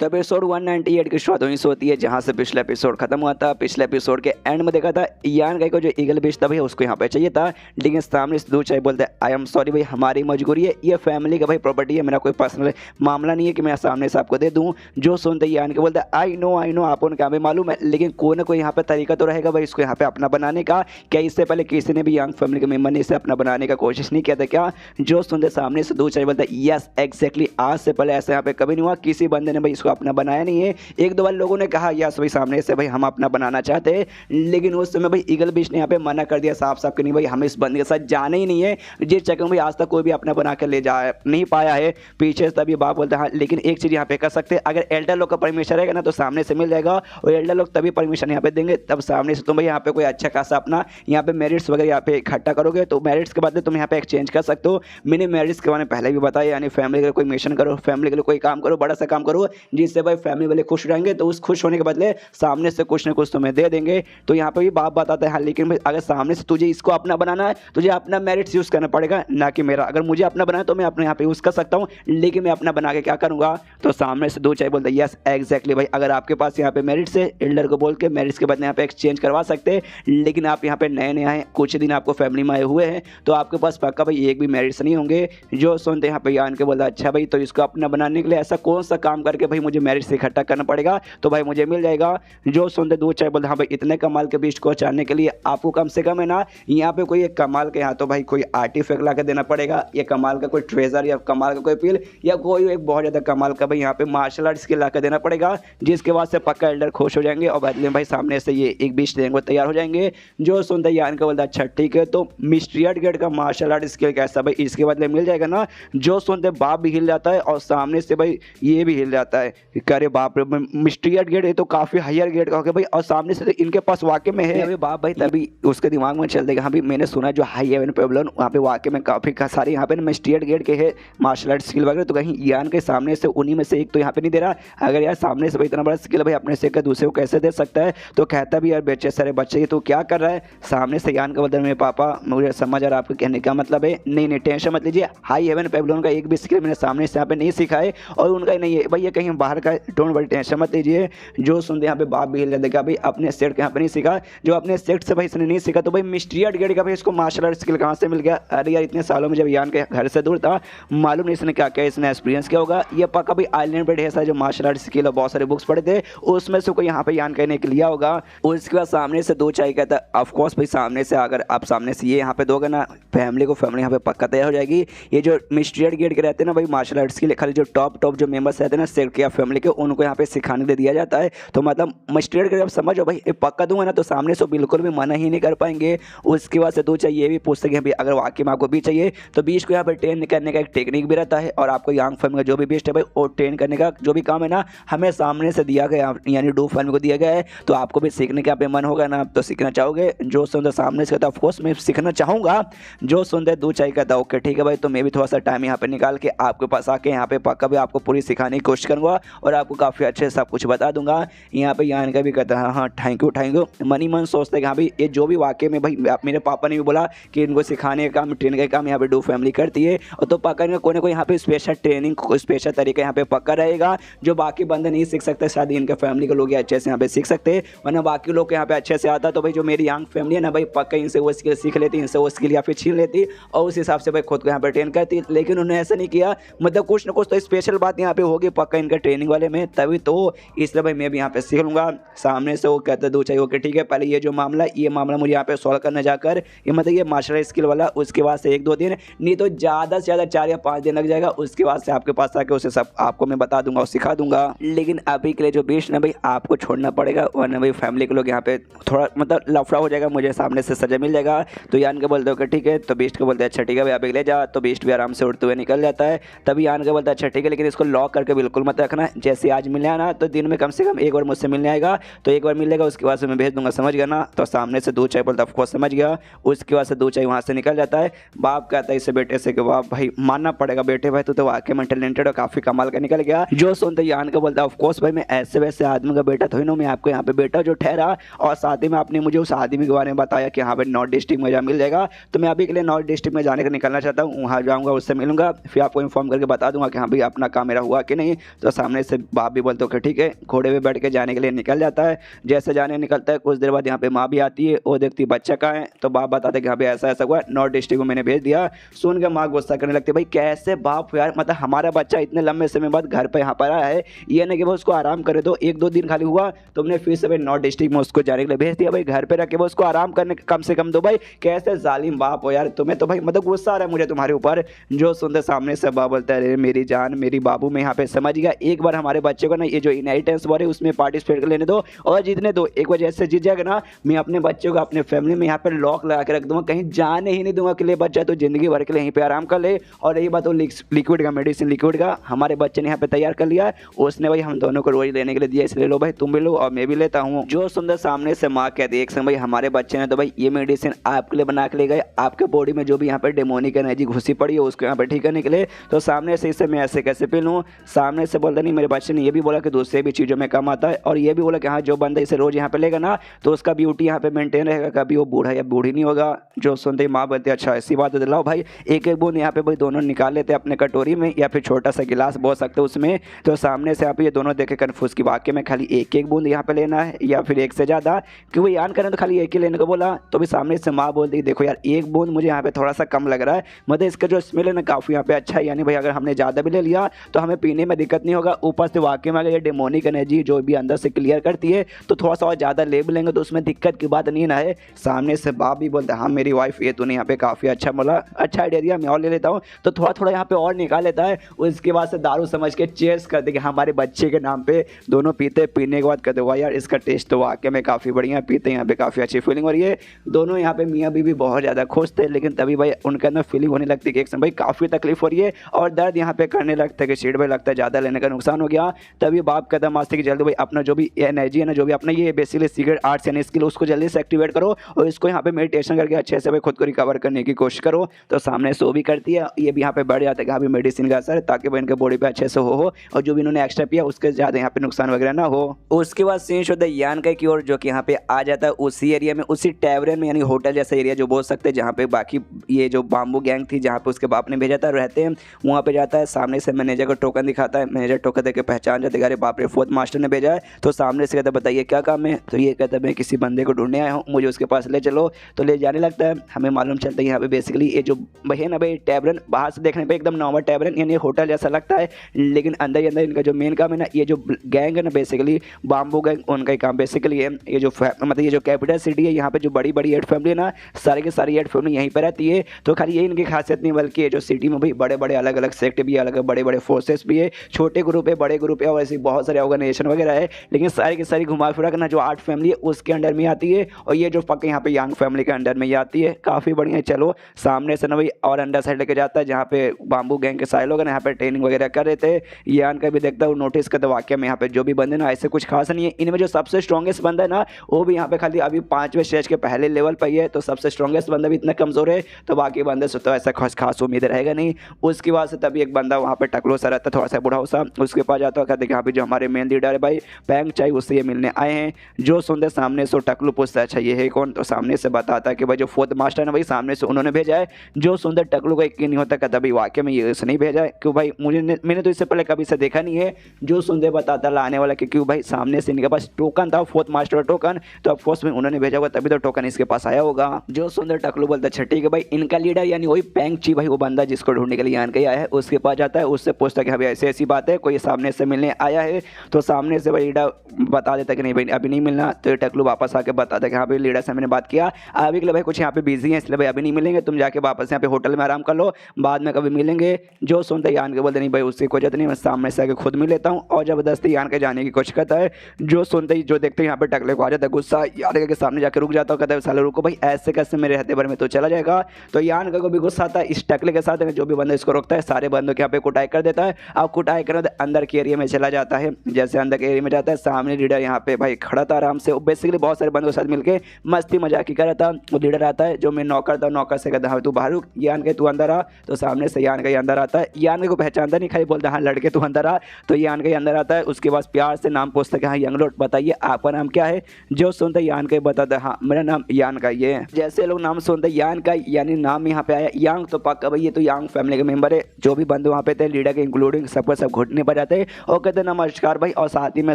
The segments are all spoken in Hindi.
तो एपिसोड 198 की शुरुआत वहीं से होती है जहां से पिछला एपिसोड खत्म हुआ था। पिछले एपिसोड के एंड में देखा था यान गाय को जो ईगल बेच था भाई उसको यहाँ पे चाहिए था, लेकिन सामने से दूर चाहिए बोलते आई एम सॉरी भाई हमारी मजबूरी है, ये फैमिली का भाई प्रॉपर्टी है, मेरा कोई पर्सनल मामला नहीं है कि मैं सामने से आपको दे दूँ। जो सुनते यान के बोलते आई नो आपको क्या भाई मालूम है, लेकिन कोई ना कोई यहाँ पे तरीका तो रहेगा भाई इसको यहाँ पे अपना बनाने का। क्या इससे पहले किसी ने भी यंग फैमिली के मेंबर ने इसे अपना बनाने का कोशिश नहीं किया था क्या? जो सुनते सामने से दूर चाहिए बोलते यस एग्जैक्टली, आज से पहले ऐसे यहाँ पे कभी नहीं हुआ, किसी बंदे ने भाई इसको अपना बनाया नहीं है। एक दो बार लोगों ने कहा यस भाई सामने से भाई हम अपना बनाना चाहते हैं, लेकिन उस समय भाई ईगल बीच ने यहाँ पे मना कर दिया साफ साफ कि नहीं भाई हमें इस बंदे के साथ जाना ही नहीं है। जिस चक्कर में भाई आज तक कोई भी अपना बना कर ले जा नहीं पाया है पीछे से, तभी बाप बोलते हैं हाँ, लेकिन एक चीज़ यहाँ पे कर सकते हैं, अगर एल्डर लोग का परमिशन रहेगा ना तो सामने से मिल जाएगा, और एल्डर लोग तभी परमिशन यहाँ पे देंगे तब सामने से तुम भाई यहाँ पे कोई अच्छा खासा अपना यहाँ पे मेरिट्स वगैरह यहाँ पे इकट्ठा करोगे, तो मेरिट्स के बाद तुम यहाँ पे एक्सचेंज कर सकते हो। मैंने मेरिट्स के बारे में पहले भी बताया, यानी फैमिली के लिए कोई मिशन करो, फैमिली के लिए कोई काम करो, बड़ा सा काम करो जिससे भाई फैमिली वाले खुश रहेंगे, तो उस खुश होने के बदले सामने से कुछ ना कुछ तुम्हें दे देंगे। तो यहाँ पे भी बाप बताता है हाँ, लेकिन भाई अगर सामने से तुझे इसको अपना बनाना है तुझे अपना मेरिट्स यूज़ करना पड़ेगा, ना कि मेरा। अगर मुझे अपना बनाना है तो मैं अपने यहाँ पे यूज़ कर सकता हूँ, लेकिन मैं अपना बना के क्या करूँगा? तो सामने से दो चाहिए बोलते यस एग्जैक्टली भाई, अगर आपके पास यहाँ पे मेरिट्स है एल्डर को बोल के मेरिट्स के बदले यहाँ पे एक्सचेंज करवा सकते हैं, लेकिन आप यहाँ पे नए नए आए, कुछ दिन आपको फैमिली में आए हुए हैं, तो आपके पास पक्का भाई एक भी मेरिट्स नहीं होंगे। जो सुनते यहाँ पे यान के बोलता अच्छा भाई तो इसको अपना बनाने के लिए ऐसा कौन सा काम करके भाई मुझे मेरिट्स इकट्ठा करना पड़ेगा तो भाई मुझे मिल जाएगा। जो सुनते दूर चाहे बोलते हाँ भाई इतने कमाल के बीच को चाहने के लिए आपको कम से कम है ना यहाँ पे कोई एक कमाल के यहाँ तो भाई कोई आर्टिफैक्ट ला के देना पड़ेगा, या कमाल का कोई ट्रेजर या कमाल का कोई पिल या कोई एक बहुत ज़्यादा कमाल का भाई यहाँ पे मार्शल आर्ट स्किल ला के देना पड़ेगा, जिसके बाद से पक्का एल्डर खुश हो जाएंगे और बदले में भाई सामने से ये एक बीच देंगे तैयार हो जाएंगे। जो सुनते यान का बोलता अच्छा ठीक है, तो मिस्ट्रियट गेट का मार्शल आर्ट स्किल कैसा भाई इसके बदले मिल जाएगा ना? जो सुनते बाप भी हिल जाता है और सामने से भाई ये भी हिल जाता है, करे बाप रे मिस्ट्रियट गेट ये तो काफ़ी हायर गेट का हो गया भाई, और सामने से इनके पास वाकई में है अभी बाप भाई, तभी उसके दिमाग में चल देगा हाँ भाई मैंने सुना जो हाई हेवन पेबलन वहाँ पे वाकई में काफ़ी सारे यहाँ पे मिस्ट्रियट गेट के है मार्शल आर्ट स्किल वगैरह, तो कहीं यान के सामने से उन्हीं में से एक तो यहाँ पे नहीं दे रहा। अगर यार सामने से भाई इतना बड़ा स्किल भाई अपने से दूसरे को कैसे दे सकता है? तो कहता भी यार बेचे सारे बच्चे ये तो क्या कर रहा है? सामने से यान का बदल मेरे पापा मुझे समझ आ रहा आपको कहने का मतलब है, नहीं टेंशन मत लीजिए, हाई हेवन पेबलन का एक भी स्किल मैंने सामने से यहाँ पे नहीं सीखा है और उनका ही नहीं है भाई, ये कहीं बाहर का, डोंट वरी टेंशन मत लीजिए। जो सुनते यहाँ पे बाप भी हिल देगा भाई अपने सेट यहाँ पे नहीं सीखा, जो अपने सेट से भाई इसने नहीं सीखा, तो भाई मिस्ट्रियट गेट का भाई इसको मार्शल आर्ट स्किल कहाँ से मिल गया? अरे यार इतने सालों में जब यान के घर से दूर था मालूम नहीं इसने क्या क्या इसने एक्सपीरियंस किया होगा। ये पक्का भाई आइलैंड पे ढेर सारे जो मार्शल आर्ट स्किल और बहुत सारे बुक्स पढ़े थे उसमें से कोई यहाँ पे यान कहने के लिया होगा। उसके बाद सामने से दो चाहिए कहता है ऑफकोर्स भाई सामने से अगर आप सामने से ये यहाँ पे दोगे ना फैमिली को, फैमिली यहाँ पे पक्का तैयार हो जाएगी। ये जो मिस्ट्रियट गेट के रहते हैं ना भाई मार्शल आर्ट्स के लिए खाली जो टॉप जो मेंबर्स रहते हैं ना सेक्ट या फैमिली के, उनको यहाँ पे सिखाने के दिया जाता है। तो मतलब मिस्ट्रियट गेट जब समझो भाई पक्का दूंगा ना तो सामने से बिल्कुल भी मना ही नहीं कर पाएंगे। उसके बाद से दो चाहिए ये भी पूछ सके भाई अगर वाकई में आपको भी चाहिए तो बीच को यहाँ पे ट्रेन करने का एक टेक्निक भी रहता है, और आपको यंग फैमिली का जो भी बेस्ट है भाई वो ट्रेन करने का जो भी काम है ना हमें सामने से दिया गया, यानी डू फैमिली को दिया गया है। तो आपको भी सीखने का पे मन होगा ना, आप तो सीखना चाहोगे। जो सुनते सामने से कहता है ऑफकोर्स मैं सीखना चाहूँगा। जो सुनते दो चाहिए कहता है ओके ठीक है भाई, तो मैं भी थोड़ा सा टाइम यहाँ पे निकाल के आपके पास आके यहाँ पे पक्का भी आपको पूरी सिखाने की कोशिश करूँगा और आपको काफ़ी अच्छे से सब कुछ बता दूंगा। यहाँ पे यान का भी कहता है हाँ थैंक यू। मनी मन सोचते हैं हाँ भाई ये जो भी वाकई में भाई मेरे पापा ने भी बोला कि इनको सिखाने का काम, ट्रेन का काम यहाँ पे डू फैमिली करती है, और तो पक्का इनका कोई ना कोई यहाँ पे स्पेशल ट्रेनिंग, स्पेशल तरीका यहाँ पे पक्का रहेगा जो बाकी बंदे नहीं सीख सकते। शायद इनके फैमिली के लोग अच्छे से यहाँ पे सीख सकते हैं, वरना बाकी लोग यहाँ पे अच्छे से आता तो भाई जो मेरी यंग फैमिली है ना भाई पक्का इनसे वो स्किल सीख लेती, इनसे वो स्किल या फिर छीन लेती और उस हिसाब से भाई खुद को यहाँ पे ट्रेन करती। लेकिन उन्होंने ऐसा नहीं किया, मतलब कुछ ना कुछ तो स्पेशल बात यहाँ पे होगी पक्का इनका ट्रेनिंग वाले में, तभी तो इसलिए भाई मैं भी यहाँ पे सीख लूँगा। सामने से वो कहते दो चाहिए ओके ठीक है, पहले ये जो मामला मुझे यहाँ पे सॉल्व करने जाकर ये मतलब ये मार्शल आर्ट स्किल वाला, उसके बाद से 1-2 दिन नहीं तो ज़्यादा से ज़्यादा 4 या 5 दिन लग जाएगा। उसके बाद से आपके पास आके उसे सब आपको मैं बता दूंगा और सिखा दूंगा। लेकिन अभी के लिए जो बीच ना भाई आपको छोड़ना पड़ेगा, वरना भाई फैमिली के लोग यहाँ पे थोड़ा मतलब लफड़ा हो जाएगा, मुझे सामने से सजा मिल जाएगा। तो यान के बोलते हो कि ठीक है, तो बीस्ट को बोलते हैं अच्छा ठीक है भाई अभी ले जा, तो बीस्ट भी आराम से उड़ते हुए निकल जाता है। तभी यान के बोलता है अच्छा ठीक है, लेकिन इसको लॉक करके बिल्कुल मत रखना, जैसे आज मिलने आना तो दिन में कम से कम एक बार मुझसे मिलने आएगा, तो एक बार मिलेगा उसके बाद से मैं भेज दूंगा, समझ गया ना? तो सामने से दो चाहिए बोलता ऑफकोर्स समझ गया। उसके बाद से दो चाहिए वहाँ से निकल जाता है। बाप कहता है इसे बेटे से कि बाप भाई मानना पड़ेगा बेटे भाई तो वाकई में टैलेंटेड और काफ़ी कमाल का निकल गया। जो सुनते यान का बोलता है ऑफकोर्स भाई मैं ऐसे वैसे आदमी का बेटा थोड़ी ना, मैं आपको यहाँ पे बेटा जो ठहरा, और साथ ही में आपने मुझे उस आदमी के बारे में बताया कि यहाँ पे नॉर्थ डिस्ट्रिक्ट में जहाँ मिल जाएगा, तो मैं अभी के लिए नॉर्थ डिस्ट्रिक्ट में जाने का निकलना चाहता हूँ, वहाँ जाऊँगा उससे मिलूंगा, फिर आपको इन्फॉर्म करके बता दूंगा कि हाँ भाई अपना काम मेरा हुआ कि नहीं। तो सामने सामने से बाप भी बोलते हो ठीक है, घोड़े पे बैठ के जाने के लिए निकल जाता है। जैसे जाने निकलता है कुछ देर बाद यहाँ पे माँ भी आती है और देखती बच्चा कहाँ है, तो बाप बताते कि यहाँ पे ऐसा ऐसा हुआ, नॉर्थ डिस्ट्रिक्ट को मैंने भेज दिया। सुन के माँ गुस्सा करने लगती है, भाई कैसे बाप यार, मतलब हमारा बच्चा इतने लंबे समय बाद घर पे यहाँ पर आया है, ये नहीं कि वो उसको आराम करे, तो 1-2 दिन खाली हुआ तुमने फिर से भाई नॉर्थ डिस्ट्रिक्ट में उसको जाने के लिए भेज दिया, भाई घर पे रख के वो उसको आराम करने कम से कम दो भाई, कैसे जालिम बाप हो यार तुम्हें, तो भाई मतलब गुस्सा आ रहा है मुझे तुम्हारे ऊपर। जो सुनते सामने से बाप बोलता है मेरी जान मेरी बाबू मैं यहाँ पे समझ गया, एक बार हमारे बच्चे को ना ये जो इनहेरिटेंस वाले उसमें पार्टिसिपेट कर लेने दो और जीतने दो, एक बार जैसे जीत जाएगा ना मैं अपने बच्चे को अपने फैमिली में यहाँ पे लॉक लगा के रख दूंगा, कहीं जाने ही नहीं दूंगा के लिए बच्चा तो जिंदगी भर के लिए यहीं पे आराम कर ले। और रही बात वो लिक्विड का, मेडिसिन लिक्विड का हमारे बच्चे ने यहाँ पे तैयार कर लिया, उसने भाई हम दोनों को रोज लेने के लिए दिया, इसलिए लो भाई तुम भी लो और मैं भी लेता हूँ। जो सुंदर सामने से माँ कहती है एक समय भाई हमारे बच्चे ने तो भाई ये मेडिसिन आपके लिए बना के ले गए, आपके बॉडी में जो भी यहाँ पे डेमोनिक एनर्जी घुसी पड़ी है उसको यहाँ पे ठीक करने के लिए, तो सामने से इसे मैं ऐसे कैसे पी लूँ। सामने से बोलता नहीं, मेरे बच्चे ने ये भी बोला कि दूसरे भी चीज़ों में कम आता है, और ये भी बोला कि हाँ जो बंदा इसे रोज यहाँ पे लेगा ना तो उसका ब्यूटी यहाँ पे मेंटेन रहेगा, कभी वो बूढ़ा या बूढ़ी नहीं होगा। जो सुनते ही माँ बोलती है अच्छा ऐसी बात है, दिलाओ भाई एक एक बूंद यहाँ पे भाई दोनों निकाल लेते अपने कटोरी में या फिर छोटा सा गिलास बोल सकते हो उसमें। तो सामने से आप ये दोनों देखे कन्फ्यूज की वाक्य में खाली एक एक बूंद यहाँ पे लेना है या फिर एक से ज़्यादा, क्योंकि यान करें तो खाली एक ही लेने को बोला, तो भी सामने से माँ बोलती देखो यार एक बूंद मुझे यहाँ पे थोड़ा सा कम लग रहा है, मतलब इसका जो स्मेल है ना काफ़ी यहाँ पे अच्छा है, यानी भाई अगर हमने ज़्यादा भी ले लिया तो हमें पीने में दिक्कत नहीं होगा। ऊपर से वाकई में अगर ये डेमोनिक एनर्जी जो भी अंदर से क्लियर करती है तो थोड़ा सा और ज़्यादा ले भी लेंगे तो उसमें दिक्कत की बात नहीं ना है। सामने से बाप भी बोलते हाँ मेरी वाइफ ये तूने यहाँ पे काफ़ी अच्छा बोला, अच्छा आइडिया दिया, मैं और ले लेता हूँ, तो थोड़ा थोड़ा यहाँ पे और निकाल लेता है। उसके बाद से दारू समझ के चेस करते कि हमारे बच्चे के नाम पे दोनों पीते, पीने के बाद कहते वाह यार इसका टेस्ट तो वाकई में काफ़ी बढ़िया, पीते यहाँ पे काफ़ी अच्छी फीलिंग हो रही है। दोनों यहाँ पे मियाँ बीवी बहुत ज़्यादा खुश थे, लेकिन तभी भाई उनके अंदर फीलिंग होने लगती कि एक समय भाई काफ़ी तकलीफ हो रही है और दर्द यहाँ पे करने लगता है कि शीट भाई लगता है ज़्यादा लेने का नुकसान हो गया। तभी बाप कदम आस्ते कि जल्दी भाई अपना जो भी एनर्जी है ना, जो भी अपना ये बेसिकली सीक्रेट आर्ट्स यानी स्किल उसको जल्दी से एक्टिवेट करो और इसको यहाँ पे मेडिटेशन करके अच्छे से भाई खुद को रिकवर करने की कोशिश करो। तो सामने सो भी करती है, ये भी यहाँ पे बढ़ जाता है कि हाँ भी मेडिसिन का असर, ताकि भाई इनके बॉडी पे अच्छे से हो और जो भी इन्होंने एक्स्ट्रा पिया उसके ज़्यादा यहाँ पे नुकसान वगैरह ना हो। उसके बाद सीन होता है यान का की ओर, जो कि यहाँ पे आ जाता है उसी एरिया में, उसी टैवरन में यानी होटल जैसा एरिया जो बोल सकते हैं, जहाँ पे बाकी ये जो बाम्बू गैंग थी जहाँ पे उसके बाप ने भेजा था रहते हैं, वहाँ पे जाता है। सामने से मैनेजर को टोकन दिखाता है, मैनेजर टोकन देकर पहचान जाते हैं अरे बाप रे फोर्थ मास्टर ने भेजा है। तो सामने से कहता है बताइए क्या काम है, तो ये कहता है मैं किसी बंदे को ढूंढने आया हूँ, मुझे उसके पास ले चलो। तो ले जाने लगता है। हमें मालूम चलता है यहाँ पे बेसिकली ये जो है ना भाई टैवरन, बाहर से देखने पे एकदम नॉर्मल टैवरन यानी होटल जैसा लगता है, लेकिन अंदर ही अंदर इनका जो मेन काम है ना, ये जो गैंग है ना बेसिकली बाम्बू गैंग, उनका ही काम बेसिकली है ये जो मतलब ये जो कैपिटल सिटी है यहाँ पे जो बड़ी बड़ी 8 फैमिली है ना, सारी की सारी 8 फैमिली यहीं पर रहती है। तो खाली ये इनकी खासियत नहीं, बल्कि ये जो सिटी में भाई बड़े बड़े अलग अलग सेक्ट भी है, अलग बड़े बड़े फोर्सेस भी है, छोटे ग्रुप है बड़े ग्रुप है और ऐसी बहुत सारे ऑर्गेनाइजेशन वगैरह है, लेकिन सारी की सारी घुमा फिरा करना जो 8 फैमिली है उसके अंडर में आती है और ये जो पक्के यहाँ पे यंग फैमिली के अंडर में ही आती है। काफ़ी बढ़िया। चलो सामने से ना भाई और अंडर साइड लेके जाता है जहाँ पे बाम्बू गैंग के सारे लोग हैं यहाँ पे ट्रेनिंग वगैरह कर रहे थे। यान का भी देखता हूँ नोटिस करता वाक्य में यहाँ पे जो भी बंदे ना ऐसे कुछ खास नहीं है, इनमें जो सबसे स्ट्रॉन्गेस्ट बंदा है ना वो भी यहाँ पे खाली अभी 5वें स्टेज के पहले लेवल पर ही है, तो सबसे स्ट्रॉन्गेस्ट बंदा भी इतना कमजोर है तो बाकी बंदे से तो ऐसा खास उम्मीद रहेगा नहीं। उसके बाद से तभी एक बंदा वहाँ पे टकलो सा रहता है, थोड़ा सा बुढ़ा सा, उसके पास जाता है, कहते यहाँ पे जो हमारे मेन लीडर है भाई पैंग चाय उससे ये मिलने आए हैं। जो सुनते सामने से टकलू पूछता है अच्छा ये है कौन, तो सामने से बताता है कि भाई जो फोर्थ मास्टर है भाई सामने से उन्होंने भेजा है। जो सुंदर टकलू का यकीन नहीं होता, कहता भाई वाकई में ये इसने भेजा है, क्यों भाई मैंने तो इससे पहले कभी से देखा नहीं है। जो सुंदर बताता लाने वाला कि क्यों भाई सामने से इनके पास टोकन था फोर्थ मास्टर टोकन, तो अब फोर्स में उन्होंने भेजा होगा तभी तो टोकन इसके पास आया होगा। जो सुंदर टकलू बोलता अच्छा ठीक है भाई, इनका लीडर यानी वही पैंग ची भाई वो बंदा जिसको ढूंढने के लिए यान के आया है उसके पास जाता है, उससे पूछता है कि भाई ऐसी ऐसी बात है, कोई सामने से मिलने आया है। तो सामने से भाई लीडर बता देता कि नहीं भाई अभी नहीं मिलना, तो टकलू वापस आके बताता है कि हाँ भाई लीडर से मैंने बात किया, अभी के लिए भाई कुछ यहाँ पे बिजी है इसलिए भाई अभी नहीं मिलेंगे, तुम जाके वापस यहाँ पे होटल में आराम कर लो, बाद में कभी मिलेंगे। जो सुनते यान के बोलते नहीं भाई उससे कोई जरूरत नहीं, मैं सामने से आके खुद मिल लेता हूँ, और जबरदस्ती यान के जाने की कोशिश करता है। जो सुनते ही जो देखते हैं यहाँ पे टकले को आ जाता है गुस्सा, यान के सामने जाके रुक जाता है, कहता है साले रुको भाई ऐसे कैसे मेरे रहते भर में तो चला जाएगा। तो यान का को भी गुस्सा आता है इस टकले के साथ, जो भी बंदा इसको रोकता है सारे बंदों के यहाँ पे कुटाई कर देता है। अब कुटाई कर अंदर के एरिया में चला जाता है, जैसे अंदर के एरिया में जाता है सामने लीडर यहाँ पे भाई खड़ा था आराम से, बेसिकली बहुत सारे बंदों के साथ मिलकर मस्ती मजाक कर रहा था। वो लीडर आता है जो मैं नौकर था, नौकर से कहता हाँ तू बाहर रुक, यान के तू अंदर आ। तो सामने से यान का अंदर आता है, यान को पहचानता नहीं, खाली बोलता हाँ लड़के तू अंदर आ। तो यान का अंदर आता है, उसके बाद प्यार से नाम पूछता कि हाँ यंग लोड बताइए आपका नाम क्या है। जो सुनते यान का बताता हाँ मेरा नाम यान का ये है। जैसे लोग नाम सुनते यान का यानी नाम यहाँ पे आया यांग, तो पक्का भाई ये तो यांग फैमिली के मेंबर है। जो भी बंदे वहाँ पे थे लीडर के इंक्लूडिंग सबको सब घुटने पर पर जाते और कहते नमस्कार भाई, और साथ ही में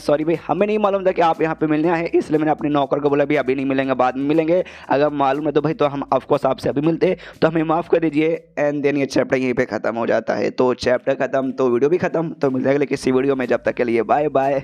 सॉरी भाई, हमें नहीं मालूम था कि आप यहाँ पे मिलने आए, इसलिए मैंने अपने नौकर को बोला भी अभी नहीं मिलेंगे, बाद में मिलेंगे, अगर मालूम है तो भाई तो हम ऑफकोर्स आपसे अभी मिलते, तो हमें माफ़ कर दीजिए। एंड देन ये चैप्टर यहीं पे ख़त्म हो जाता है। तो चैप्टर ख़त्म तो वीडियो भी ख़त्म। तो मिलते हैं अगले किसी वीडियो में, जब तक के लिए बाय बाय।